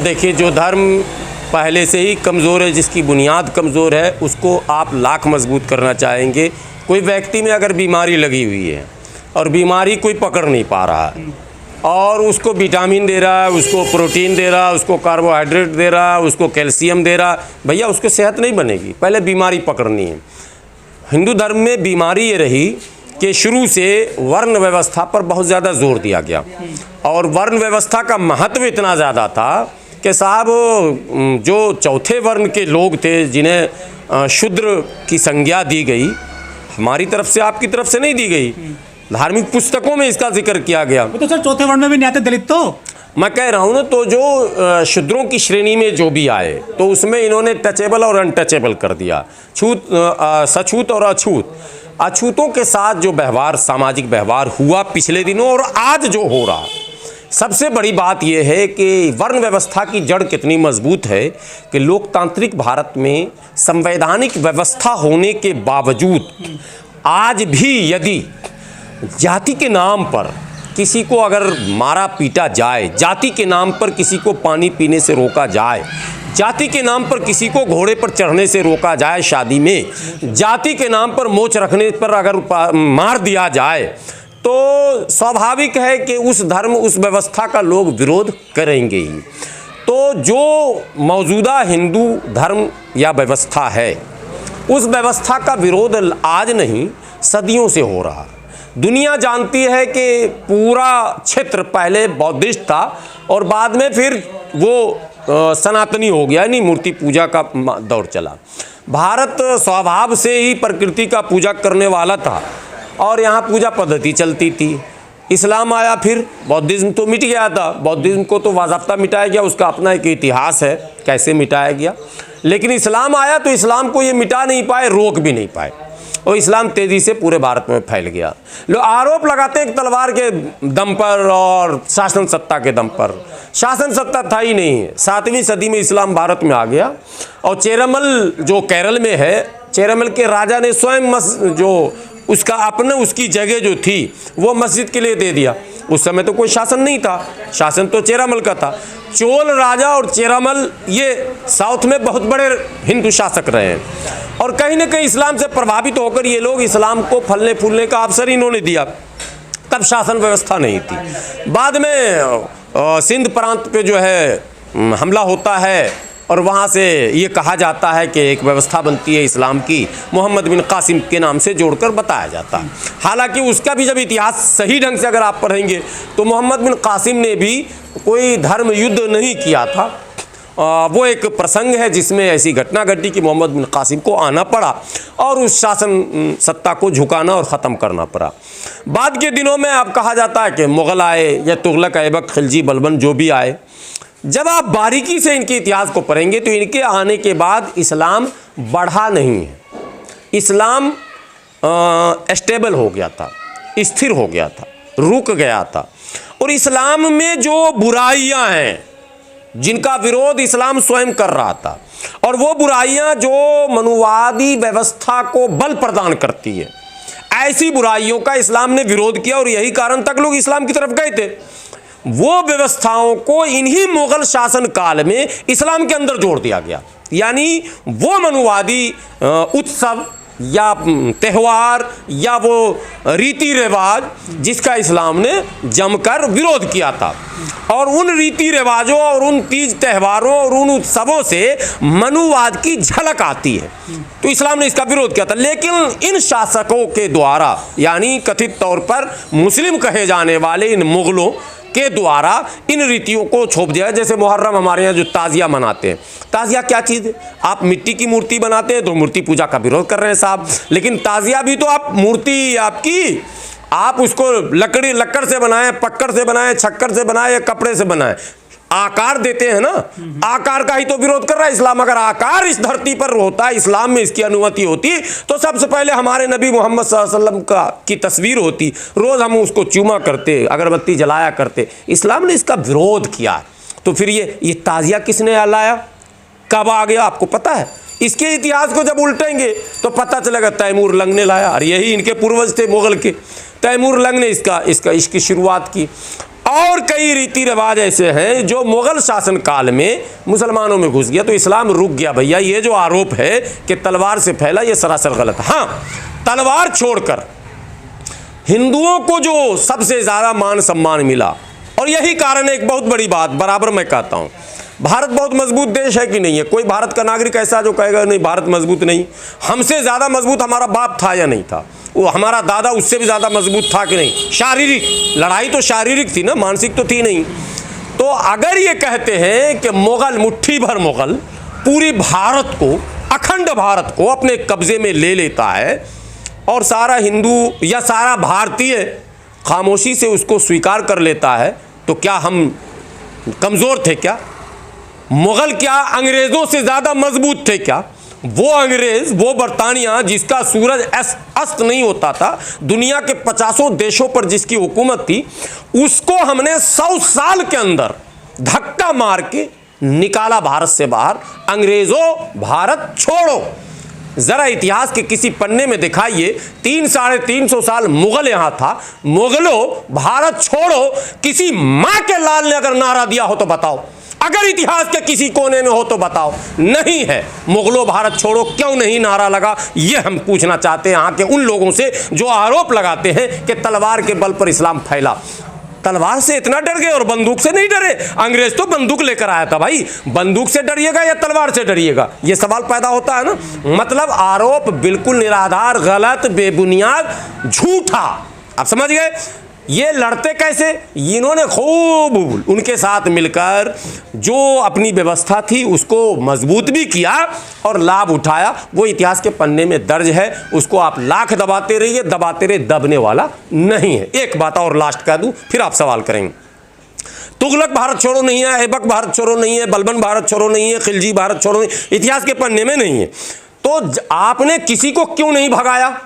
देखिए, जो धर्म पहले से ही कमज़ोर है, जिसकी बुनियाद कमज़ोर है, उसको आप लाख मजबूत करना चाहेंगे। कोई व्यक्ति में अगर बीमारी लगी हुई है और बीमारी कोई पकड़ नहीं पा रहा है और उसको विटामिन दे रहा है, उसको प्रोटीन दे रहा है, उसको कार्बोहाइड्रेट दे रहा है, उसको कैल्शियम दे रहा है, भैया उसको सेहत नहीं बनेगी। पहले बीमारी पकड़नी है। हिंदू धर्म में बीमारी ये रही कि शुरू से वर्ण व्यवस्था पर बहुत ज़्यादा जोर दिया गया और वर्ण व्यवस्था का महत्व इतना ज़्यादा था कि साहब जो चौथे वर्ण के लोग थे, जिन्हें शूद्र की संज्ञा दी गई, हमारी तरफ से, आपकी तरफ से नहीं दी गई, धार्मिक पुस्तकों में इसका जिक्र किया गया। तो सर चौथे वर्ण में भी नहीं आते दलित तो मैं कह रहा हूँ ना, तो जो शूद्रों की श्रेणी में जो भी आए तो उसमें इन्होंने टचेबल और अनटचेबल कर दिया, छूत, सछूत और अछूत। अछूतों के साथ जो व्यवहार, सामाजिक व्यवहार हुआ पिछले दिनों और आज जो हो रहा, सबसे बड़ी बात यह है कि वर्ण व्यवस्था की जड़ कितनी मजबूत है कि लोकतांत्रिक भारत में संवैधानिक व्यवस्था होने के बावजूद आज भी यदि जाति के नाम पर किसी को अगर मारा पीटा जाए, जाति के नाम पर किसी को पानी पीने से रोका जाए, जाति के नाम पर किसी को घोड़े पर चढ़ने से रोका जाए शादी में, जाति के नाम पर मोच रखने पर अगर मार दिया जाए, तो स्वाभाविक है कि उस धर्म, उस व्यवस्था का लोग विरोध करेंगे ही। तो जो मौजूदा हिंदू धर्म या व्यवस्था है, उस व्यवस्था का विरोध आज नहीं, सदियों से हो रहा। दुनिया जानती है कि पूरा क्षेत्र पहले बौद्धिस्ट था और बाद में फिर वो सनातनी हो गया, यानी मूर्ति पूजा का दौर चला। भारत स्वभाव से ही प्रकृति का पूजा करने वाला था और यहाँ पूजा पद्धति चलती थी। इस्लाम आया, फिर बौद्धिज्म तो मिट गया था, बौद्धिज्म को तो वाज़ाब्ता मिटाया गया, उसका अपना एक इतिहास है कैसे मिटाया गया। लेकिन इस्लाम आया तो इस्लाम को ये मिटा नहीं पाए, रोक भी नहीं पाए और इस्लाम तेज़ी से पूरे भारत में फैल गया। लोग आरोप लगाते हैं तलवार के दम पर और शासन सत्ता के दम पर। शासन सत्ता था ही नहीं। 7वीं सदी में इस्लाम भारत में आ गया और चेरमल जो केरल में है, चेरमल के राजा ने स्वयं जो उसका अपने उसकी जगह जो थी वो मस्जिद के लिए दे दिया। उस समय तो कोई शासन नहीं था, शासन तो चेरामल का था। चोल राजा और चेरामल ये साउथ में बहुत बड़े हिंदू शासक रहे हैं और कहीं ना कहीं इस्लाम से प्रभावित होकर ये लोग इस्लाम को फलने फूलने का अवसर इन्होंने दिया। तब शासन व्यवस्था नहीं थी। बाद में सिंध प्रांत पे जो है हमला होता है और वहाँ से ये कहा जाता है कि एक व्यवस्था बनती है इस्लाम की, मोहम्मद बिन कासिम के नाम से जोड़कर बताया जाता है। हालांकि उसका भी जब इतिहास सही ढंग से अगर आप पढ़ेंगे तो मोहम्मद बिन कासिम ने भी कोई धर्म युद्ध नहीं किया था। वो एक प्रसंग है जिसमें ऐसी घटना घटी कि मोहम्मद बिन कासिम को आना पड़ा और उस शासन सत्ता को झुकाना और ख़त्म करना पड़ा। बाद के दिनों में अब कहा जाता है कि मुग़ल आए या तुगलक, ऐबक, खिलजी, बलबन जो भी आए, जब आप बारीकी से इनके इतिहास को पढ़ेंगे तो इनके आने के बाद इस्लाम बढ़ा नहीं है। इस्लाम स्टेबल हो गया था, स्थिर हो गया था, रुक गया था। और इस्लाम में जो बुराइयां हैं जिनका विरोध इस्लाम स्वयं कर रहा था, और वो बुराइयां जो मनुवादी व्यवस्था को बल प्रदान करती है, ऐसी बुराइयों का इस्लाम ने विरोध किया और यही कारण तक लोग इस्लाम की तरफ गए थे। वो व्यवस्थाओं को इन्हीं मुगल शासन काल में इस्लाम के अंदर जोड़ दिया गया। यानी वो मनुवादी उत्सव या त्यौहार या वो रीति रिवाज जिसका इस्लाम ने जमकर विरोध किया था, और उन रीति रिवाजों और उन तीज त्योहारों और उन उत्सवों से मनुवाद की झलक आती है, तो इस्लाम ने इसका विरोध किया था। लेकिन इन शासकों के द्वारा, यानी कथित तौर पर मुस्लिम कहे जाने वाले इन मुगलों के द्वारा इन रीतियों को छोप दिया। जैसे मुहर्रम हमारे यहाँ जो ताज़िया मनाते हैं, ताज़िया क्या चीज़ है? आप मिट्टी की मूर्ति बनाते हैं तो मूर्ति पूजा का विरोध कर रहे हैं साहब, लेकिन ताज़िया भी तो आप मूर्ति आपकी, आप उसको लकड़ से बनाएं, पक्कर से बनाएं, छक्कर से बनाएं या कपड़े से बनाएं, आकार देते हैं ना, आकार का ही तो विरोध कर रहा है इस्लाम। अगर आकार इस धरती पर होता है, इस्लाम में इसकी अनुमति होती, तो सबसे पहले हमारे नबी मोहम्मद सल्लल्लाहु अलैहि वसल्लम की तस्वीर होती, रोज़ हम उसको चूमा करते, अगरबत्ती जलाया करते। इस्लाम ने इसका विरोध किया। तो फिर ये ताज़िया किसने लाया, कब आ गया, आपको पता है? इसके इतिहास को जब उल्टेंगे तो पता चलेगा तैमूर लंग ने लाया, और यही इनके पूर्वज थे मुगल के। तैमूर लंग ने इसकी शुरुआत की। और कई रीति रिवाज ऐसे हैं जो मुगल शासन काल में मुसलमानों में घुस गया, तो इस्लाम रुक गया। भैया ये जो आरोप है कि तलवार से फैला, ये सरासर गलत है। हाँ, तलवार छोड़कर हिंदुओं को जो सबसे ज़्यादा मान सम्मान मिला, और यही कारण है, एक बहुत बड़ी बात बराबर मैं कहता हूँ, भारत बहुत मजबूत देश है कि नहीं है? कोई भारत का नागरिक ऐसा जो कहेगा नहीं भारत मजबूत नहीं। हमसे ज़्यादा मजबूत हमारा बाप था या नहीं था? वो हमारा दादा उससे भी ज़्यादा मजबूत था कि नहीं? शारीरिक लड़ाई तो शारीरिक थी ना, मानसिक तो थी नहीं। तो अगर ये कहते हैं कि मुगल, मुट्ठी भर मुगल पूरी भारत को, अखंड भारत को अपने कब्जे में ले लेता है और सारा हिंदू या सारा भारतीय खामोशी से उसको स्वीकार कर लेता है, तो क्या हम कमज़ोर थे क्या? मुगल क्या अंग्रेज़ों से ज़्यादा मजबूत थे क्या? वो अंग्रेज़, वो बरतानिया जिसका सूरज अस्त नहीं होता था, दुनिया के 50 देशों पर जिसकी हुकूमत थी, उसको हमने 100 साल के अंदर धक्का मार के निकाला भारत से बाहर। अंग्रेज़ों भारत छोड़ो, ज़रा इतिहास के किसी पन्ने में दिखाइए 300-350 साल मुगल यहाँ था। मुगलों भारत छोड़ो किसी माँ के लाल ने अगर नारा दिया हो तो बताओ, अगर इतिहास के किसी कोने में हो तो बताओ। नहीं है। मुगलों भारत छोड़ो क्यों नहीं नारा लगा, ये हम पूछना चाहते हैं यहाँ के उन लोगों से जो आरोप लगाते हैं कि तलवार के बल पर इस्लाम फैला। तलवार से इतना डर गए और बंदूक से नहीं डरे? अंग्रेज तो बंदूक लेकर आया था भाई, बंदूक से डरिएगा या तलवार से डरिएगा, ये सवाल पैदा होता है ना। मतलब आरोप बिल्कुल निराधार, गलत, बेबुनियाद, झूठा। आप समझ गए? ये लड़ते कैसे? इन्होंने खूब उनके साथ मिलकर जो अपनी व्यवस्था थी उसको मजबूत भी किया और लाभ उठाया। वो इतिहास के पन्ने में दर्ज है, उसको आप लाख दबाते रहिए, दबाते रहे, दबने वाला नहीं है। एक बात और लास्ट कह दूं, फिर आप सवाल करेंगे। तुगलक भारत छोड़ो नहीं है, ऐबक भारत छोड़ो नहीं है, बलबन भारत छोड़ो नहीं है, खिलजी भारत छोड़ो नहीं, इतिहास के पन्ने में नहीं है। तो आपने किसी को क्यों नहीं भगाया?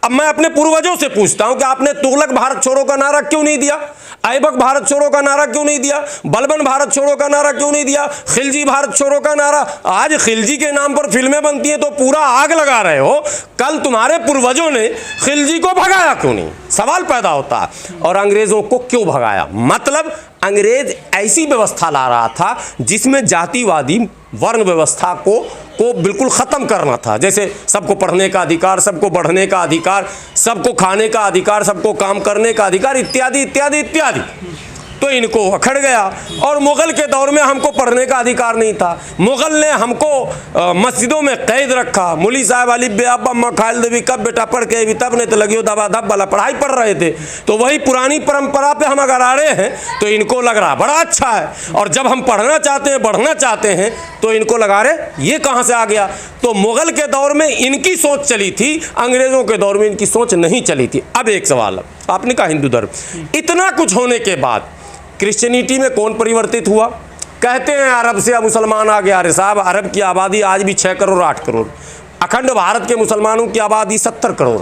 अब मैं अपने पूर्वजों से पूछता हूं कि आपने तुगलक भारत छोड़ो का नारा क्यों नहीं दिया? ऐबक भारत छोड़ो का नारा क्यों नहीं दिया? बलबन भारत छोड़ो का नारा क्यों नहीं दिया? खिलजी भारत छोड़ो का नारा? आज खिलजी के नाम पर फिल्में बनती हैं तो पूरा आग लगा रहे हो, कल तुम्हारे पूर्वजों ने खिलजी को भगाया क्यों नहीं? सवाल पैदा होता है। और अंग्रेजों को क्यों भगाया? मतलब अंग्रेज ऐसी व्यवस्था ला रहा था जिसमें जातिवादी वर्ण व्यवस्था को बिल्कुल ख़त्म करना था। जैसे सबको पढ़ने का अधिकार, सबको बढ़ने का अधिकार, सबको खाने का अधिकार, सबको काम करने का अधिकार, इत्यादि इत्यादि इत्यादि। तो इनको अखड़ गया। और मुग़ल के दौर में हमको पढ़ने का अधिकार नहीं था, मुग़ल ने हमको मस्जिदों में कैद रखा। मुली साहब अली बेअब्बा मखाल देवी कब बेटा पढ़ के भी तब नहीं तो लगियो दबा धब वाला पढ़ाई पढ़ रहे थे। तो वही पुरानी परंपरा पे हम अगर आ रहे हैं तो इनको लग रहा बड़ा अच्छा है, और जब हम पढ़ना चाहते हैं, बढ़ना चाहते हैं, तो इनको लगा रहे ये कहाँ से आ गया। तो मुग़ल के दौर में इनकी सोच चली थी, अंग्रेज़ों के दौर में इनकी सोच नहीं चली थी। अब एक सवाल, आपने कहा हिंदू धर्म, इतना कुछ होने के बाद क्रिश्चियनिटी में कौन परिवर्तित हुआ? कहते हैं अरब से अब मुसलमान आ गया। अरे साहब, अरब की आबादी आज भी 6 करोड़ 8 करोड़, अखंड भारत के मुसलमानों की आबादी 70 करोड़।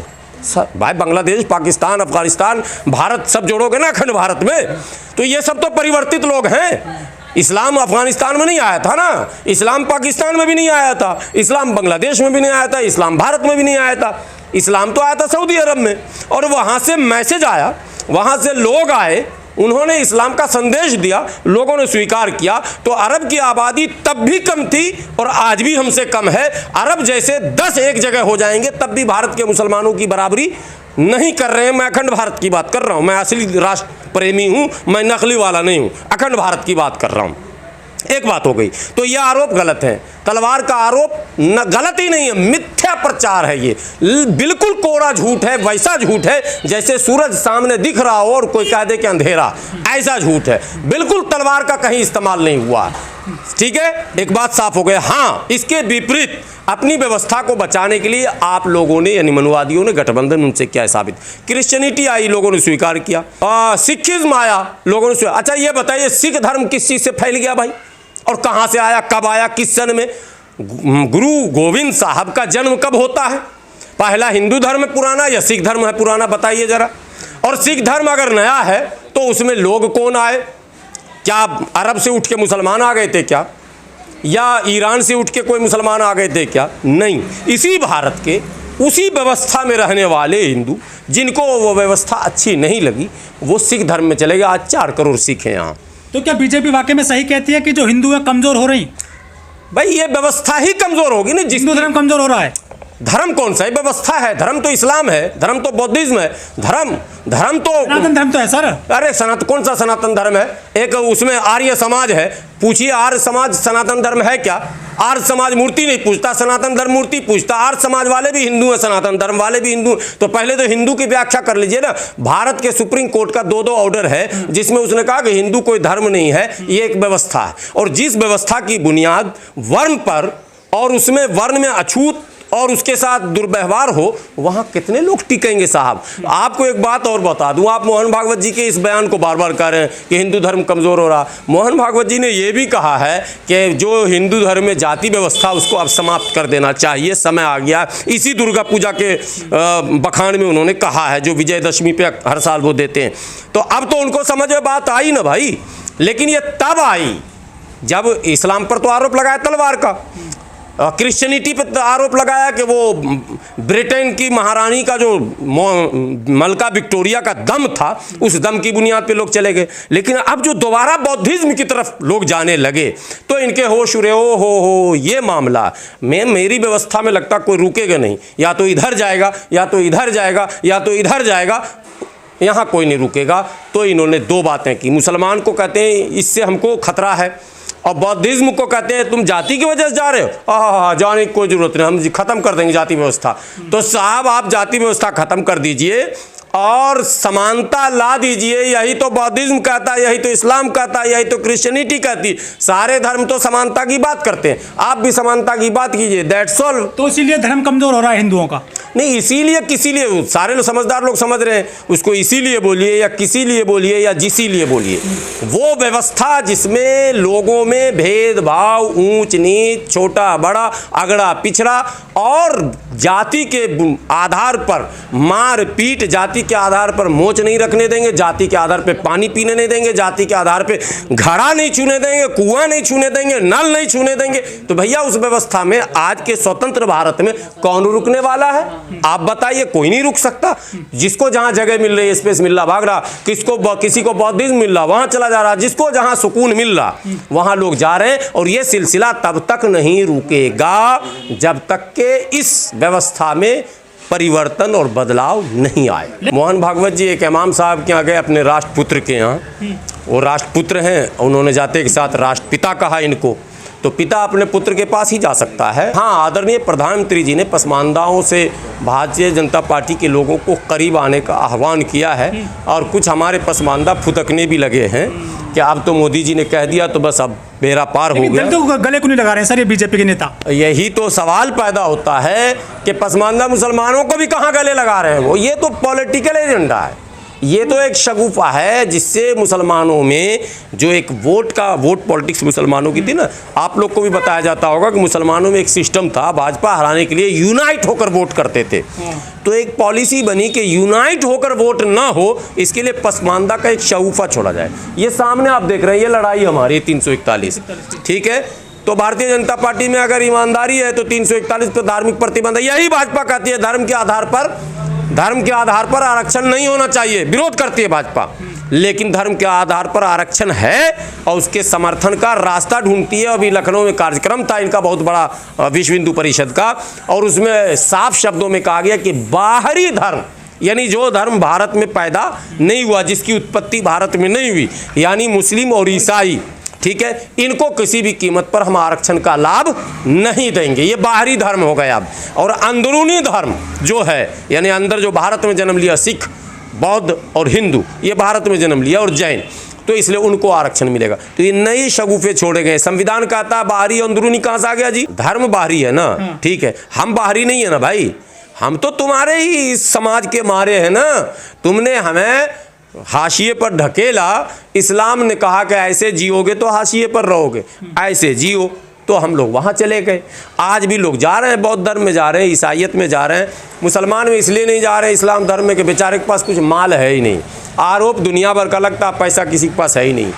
भाई बांग्लादेश, पाकिस्तान, अफगानिस्तान, भारत सब जोड़ोगे ना अखंड भारत में, तो ये सब तो परिवर्तित लोग हैं। इस्लाम अफगानिस्तान में नहीं आया था ना, इस्लाम पाकिस्तान में भी नहीं आया था, इस्लाम बांग्लादेश में भी नहीं आया था, इस्लाम भारत में भी नहीं आया था। इस्लाम तो आया था सऊदी अरब में, और वहाँ से मैसेज आया, वहाँ से लोग आए, उन्होंने इस्लाम का संदेश दिया, लोगों ने स्वीकार किया। तो अरब की आबादी तब भी कम थी और आज भी हमसे कम है। अरब जैसे 10 एक जगह हो जाएंगे तब भी भारत के मुसलमानों की बराबरी नहीं कर रहे हैं। मैं अखंड भारत की बात कर रहा हूँ, मैं असली राष्ट्र प्रेमी हूँ, मैं नकली वाला नहीं हूँ, अखंड भारत की बात कर रहा हूँ। एक बात हो गई। तो यह आरोप गलत है, तलवार का आरोप न गलत ही नहीं है, मिथ्या प्रचार है, ये बिल्कुल कोरा झूठ है। वैसा झूठ है जैसे सूरज सामने दिख रहा हो और कोई कह दे कि अंधेरा, ऐसा झूठ है। बिल्कुल तलवार का कहीं इस्तेमाल नहीं हुआ। ठीक है, एक बात साफ हो गया। हाँ, इसके विपरीत अपनी व्यवस्था को बचाने के लिए आप लोगों ने, यानी मनुवादियों ने गठबंधन उनसे किया है साबित। क्रिश्चियनिटी आई, लोगों ने स्वीकार किया। सिखिज्म आया, लोगों ने। अच्छा ये बताइए, सिख धर्म किस चीज़ से फैल गया भाई, और कहाँ से आया, कब आया, किस सन में? गुरु गोविंद साहब का जन्म कब होता है? पहला हिंदू धर्म है पुराना या सिख धर्म है पुराना, बताइए जरा। और सिख धर्म अगर नया है तो उसमें लोग कौन आए? क्या अरब से उठ के मुसलमान आ गए थे क्या, या ईरान से उठ के कोई मुसलमान आ गए थे क्या? नहीं, इसी भारत के उसी व्यवस्था में रहने वाले हिंदू जिनको वो व्यवस्था अच्छी नहीं लगी वो सिख धर्म में चले गए। आज 4 करोड़ सिख हैं यहाँ। तो क्या बीजेपी वाकई में सही कहती है कि जो हिंदू है कमजोर हो रही? भाई ये व्यवस्था ही कमजोर होगी ना। हिंदू धर्म कमजोर हो रहा है। धर्म कौन सा है? व्यवस्था है। धर्म तो इस्लाम है, धर्म तो बौद्धिज्म है, धर्म तो सनातन धर्म तो है सर। अरे कौन सा सनातन धर्म है? एक उसमें आर्य समाज है। पूछिए आर्य समाज सनातन धर्म है क्या? आर्य समाज मूर्ति नहीं पूछता, सनातन धर्म मूर्ति पूछता। आर्य समाज वाले भी हिंदू हैं, सनातन धर्म वाले भी हिंदू। तो पहले तो हिंदू की व्याख्या कर लीजिए ना। भारत के सुप्रीम कोर्ट का 2 ऑर्डर है जिसमें उसने कहा कि हिंदू कोई धर्म नहीं है, ये एक व्यवस्था है। और जिस व्यवस्था की बुनियाद वर्ण पर और उसमें वर्ण में अछूत और उसके साथ दुर्व्यवहार हो, वहां कितने लोग टिकेंगे साहब? आपको एक बात और बता दूं, आप मोहन भागवत जी के इस बयान को बार बार कह रहे हैं कि हिंदू धर्म कमजोर हो रहा। मोहन भागवत जी ने यह भी कहा है कि जो हिंदू धर्म में जाति व्यवस्था उसको अब समाप्त कर देना चाहिए, समय आ गया। इसी दुर्गा पूजा के बखान में उन्होंने कहा है, जो विजयदशमी पे हर साल वो देते हैं। तो अब तो उनको समझ में बात आई ना भाई। लेकिन ये तब आई जब इस्लाम पर तो आरोप लगाया तलवार का, क्रिश्चियनिटी पर आरोप लगाया कि वो ब्रिटेन की महारानी का जो मलका विक्टोरिया का दम था, उस दम की बुनियाद पे लोग चले गए। लेकिन अब जो दोबारा बौद्धिज्म की तरफ लोग जाने लगे तो इनके होश उड़े। हो ये मामला में मेरी व्यवस्था में लगता कोई रुकेगा नहीं, या तो इधर जाएगा या तो इधर जाएगा या तो इधर जाएगा, यहाँ कोई नहीं रुकेगा। तो इन्होंने 2 बातें की। मुसलमान को कहते हैं इससे हमको खतरा है, और बौद्धिज्म को कहते हैं तुम जाति की वजह से जा रहे हो। जाने की कोई जरूरत नहीं, हम खत्म कर देंगे जाति व्यवस्था। तो साहब आप जाति व्यवस्था खत्म कर दीजिए और समानता ला दीजिए। यही तो बौद्धिज्म कहता है, यही तो इस्लाम कहता है, यही तो क्रिश्चियनिटी कहती। सारे धर्म तो समानता की बात करते हैं, आप भी समानता की बात कीजिए। That's all. तो इसीलिए धर्म कमजोर हो रहा है हिंदुओं का? नहीं, इसीलिए किसी लिए सारे लोग समझदार लोग समझ रहे हैं उसको, इसीलिए बोलिए या किसी लिए बोलिए या जिसी लिए बोलिए। वो व्यवस्था जिसमें लोगों में भेदभाव, ऊंच नीच, छोटा बड़ा, अगड़ा पिछड़ा और जाति के आधार पर मार पीट, जाति के आधार पर मोच नहीं रखने देंगे, जाति के आधार पर पानी पीने नहीं देंगे, जाति के आधार पर घड़ा नहीं छूने देंगे, कुआं नहीं छूने देंगे, नल नहीं छूने देंगे। तो भैया उस व्यवस्था में आज के स्वतंत्र भारत में कौन रुकने वाला है? आप बताइए। कोई नहीं रुक सकता। जिसको जहां जगह मिल रही है, स्पेस मिल रहा, भाग रहा। किसी को बौद्धिज्म मिल रहा, वहां चला जा रहा। जिसको जहां सुकून मिल रहा वहां लोग जा रहे हैं। और यह सिलसिला तब तक नहीं रुकेगा जब तक के इस व्यवस्था में परिवर्तन और बदलाव नहीं आए। मोहन भागवत जी एक इमाम साहब के यहाँ गए अपने राष्ट्रपुत्र के यहाँ। वो राष्ट्रपुत्र हैं, उन्होंने जाते के साथ राष्ट्रपिता कहा इनको। तो पिता अपने पुत्र के पास ही जा सकता है। हाँ, आदरणीय प्रधानमंत्री जी ने पसमानदाओं से भारतीय जनता पार्टी के लोगों को करीब आने का आह्वान किया है। और कुछ हमारे पसमानदा फुदकने भी लगे हैं कि अब तो मोदी जी ने कह दिया तो बस अब बेड़ा पार हो गया। तो गले को नहीं लगा रहे हैं सर ये बीजेपी के नेता? यही तो सवाल पैदा होता है कि पसमानदा मुसलमानों को भी कहाँ गले लगा रहे हैं वो। ये तो पॉलिटिकल एजेंडा है, ये तो एक शगुफा है जिससे मुसलमानों में जो एक वोट पॉलिटिक्स मुसलमानों की थी ना। आप लोग को भी बताया जाता होगा कि मुसलमानों में एक सिस्टम था, भाजपा हराने के लिए यूनाइट होकर वोट करते थे। तो एक पॉलिसी बनी कि यूनाइट होकर वोट ना हो, इसके लिए पसमानदा का एक शगुफा छोड़ा जाए। ये सामने आप देख रहे हैं, ये लड़ाई हमारी 341, ठीक है। तो भारतीय जनता पार्टी में अगर ईमानदारी है तो 341 पर धार्मिक प्रतिबंध है। यही भाजपा कहती है धर्म के आधार पर आरक्षण नहीं होना चाहिए, विरोध करती है भाजपा। लेकिन धर्म के आधार पर आरक्षण है और उसके समर्थन का रास्ता ढूंढती है। अभी लखनऊ में कार्यक्रम था इनका बहुत बड़ा, विश्व हिंदू परिषद का, और उसमें साफ शब्दों में कहा गया कि बाहरी धर्म, यानी जो धर्म भारत में पैदा नहीं हुआ, जिसकी उत्पत्ति भारत में नहीं हुई, यानी मुस्लिम और ईसाई, ठीक है, इनको किसी भी कीमत पर हम आरक्षण का लाभ नहीं देंगे। ये बाहरी धर्म हो गया। अब और अंदरूनी धर्म जो है, यानी अंदर जो भारत में जन्म लिया, सिख, बौद्ध और हिंदू, ये भारत में जन्म लिया, और जैन, तो इसलिए उनको आरक्षण मिलेगा। तो ये नए शगुफे छोड़े गए। संविधान कहता है बाहरी अंदरूनी, कहाँ से आ गया जी? धर्म बाहरी है ना, ठीक है, हम बाहरी नहीं है ना भाई, हम तो तुम्हारे ही इस समाज के मारे हैं ना। तुमने हमें हाशिए पर ढकेला, इस्लाम ने कहा कि ऐसे जियोगे तो हाशिए पर रहोगे, ऐसे जियो, तो हम लोग वहाँ चले गए। आज भी लोग जा रहे हैं, बौद्ध धर्म में जा रहे हैं, ईसाइयत में जा रहे हैं, मुसलमान में इसलिए नहीं जा रहे हैं इस्लाम धर्म में कि बेचारे के पास कुछ माल है ही नहीं। आरोप दुनिया भर का लगता, पैसा किसी के पास है ही नहीं।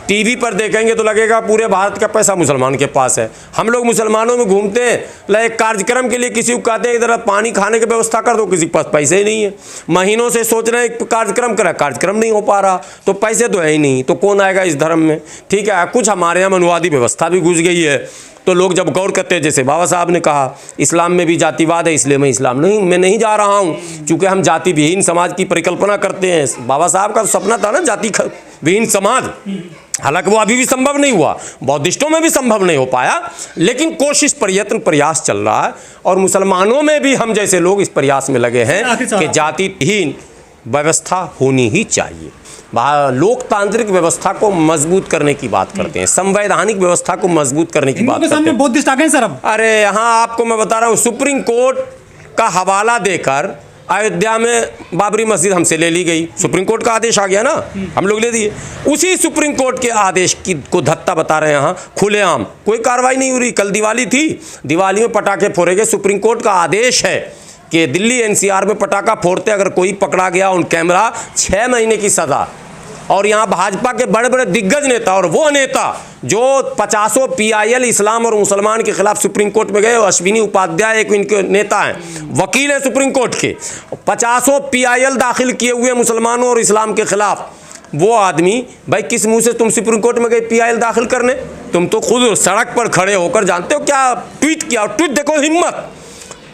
टीवी पर देखेंगे तो लगेगा पूरे भारत का पैसा मुसलमान के पास है। हम लोग मुसलमानों में घूमते हैं, एक कार्यक्रम के लिए किसी को कहते हैं इधर पानी खाने की व्यवस्था कर दो, किसी के पास पैसे ही नहीं है। महीनों से सोच रहे हैं कार्यक्रम करा, कार्यक्रम नहीं हो पा रहा, तो पैसे तो है ही नहीं, तो कौन आएगा इस धर्म में। ठीक है, कुछ हमारे यहाँ मनुवादी व्यवस्था भी घुस गई है, तो लोग जब गौर करते हैं, जैसे बाबा साहब ने कहा इस्लाम में भी जातिवाद है, इसलिए मैं इस्लाम में नहीं जा रहा हूँ, क्योंकि हम जाति विहीन समाज की परिकल्पना करते हैं। बाबा साहब का तो सपना था ना जाति विहीन समाज, हालांकि वो अभी भी संभव नहीं हुआ, बौद्धिस्टों में भी संभव नहीं हो पाया, लेकिन कोशिश प्रयत्न प्रयास चल रहा है। और मुसलमानों में भी हम जैसे लोग इस प्रयास में लगे हैं कि जातिहीन व्यवस्था होनी ही चाहिए। लोकतांत्रिक व्यवस्था को मजबूत करने की बात करते हैं, संवैधानिक व्यवस्था को मजबूत करने की बात करते हैं। बौद्धिस्ट आ गए सर अब। अरे यहाँ आपको मैं बता रहा हूँ, सुप्रीम कोर्ट का हवाला देकर अयोध्या में बाबरी मस्जिद हमसे ले ली गई, सुप्रीम कोर्ट का आदेश आ गया ना, हम लोग ले दिए। उसी सुप्रीम कोर्ट के आदेश को धत्ता बता रहे हैं यहाँ खुलेआम, कोई कार्रवाई नहीं हो रही। कल दिवाली थी, दिवाली में पटाखे फोड़े गए, सुप्रीम कोर्ट का आदेश है कि दिल्ली एनसीआर में पटाखा फोड़ते अगर कोई पकड़ा गया ऑन कैमरा 6 महीने की सज़ा। और यहाँ भाजपा के बड़े बड़े दिग्गज नेता और वो नेता जो 50 PIL इस्लाम और मुसलमान के खिलाफ सुप्रीम कोर्ट में गए, अश्विनी उपाध्याय एक इनके नेता हैं, वकील हैं सुप्रीम कोर्ट के, 50 PIL दाखिल किए हुए मुसलमानों और इस्लाम के खिलाफ। वो आदमी भाई किस मुंह से तुम सुप्रीम कोर्ट में गए PIL दाखिल करने? तुम तो खुद सड़क पर खड़े होकर जानते हो क्या ट्वीट किया, ट्वीट देखो, हिम्मत।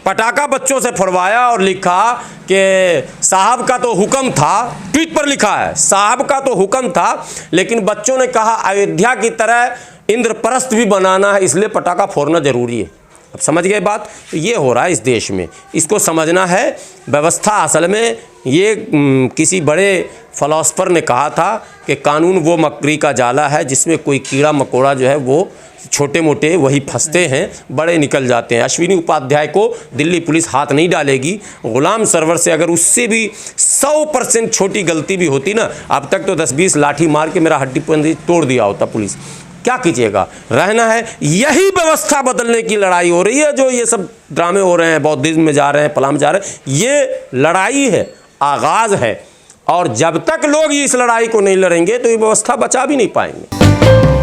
पटाखा बच्चों से फोड़वाया और लिखा कि साहब का तो हुक्म था, ट्वीट पर लिखा है साहब का तो हुक्म था, लेकिन बच्चों ने कहा अयोध्या की तरह इंद्रप्रस्थ भी बनाना है, इसलिए पटाखा फोड़ना जरूरी है। अब समझ गए बात? तो ये हो रहा है इस देश में, इसको समझना है। व्यवस्था असल में ये किसी बड़े फिलोसफर ने कहा था कि कानून वो मकड़ी का जाला है जिसमें कोई कीड़ा मकोड़ा जो है वो छोटे मोटे वही फंसते हैं, बड़े निकल जाते हैं। अश्विनी उपाध्याय को दिल्ली पुलिस हाथ नहीं डालेगी। गुलाम सरवर से अगर उससे भी 100% छोटी गलती भी होती ना, अब तक तो 10-20 लाठी मार के मेरा हड्डी पंजी तोड़ दिया होता पुलिस। क्या कीजिएगा, रहना है। यही व्यवस्था बदलने की लड़ाई हो रही है, जो ये सब ड्रामे हो रहे हैं, बौद्धिज्म में जा रहे हैं, फलाम जा रहे हैं, ये लड़ाई है, आगाज़ है। और जब तक लोग इस लड़ाई को नहीं लड़ेंगे तो ये व्यवस्था बचा भी नहीं पाएंगे।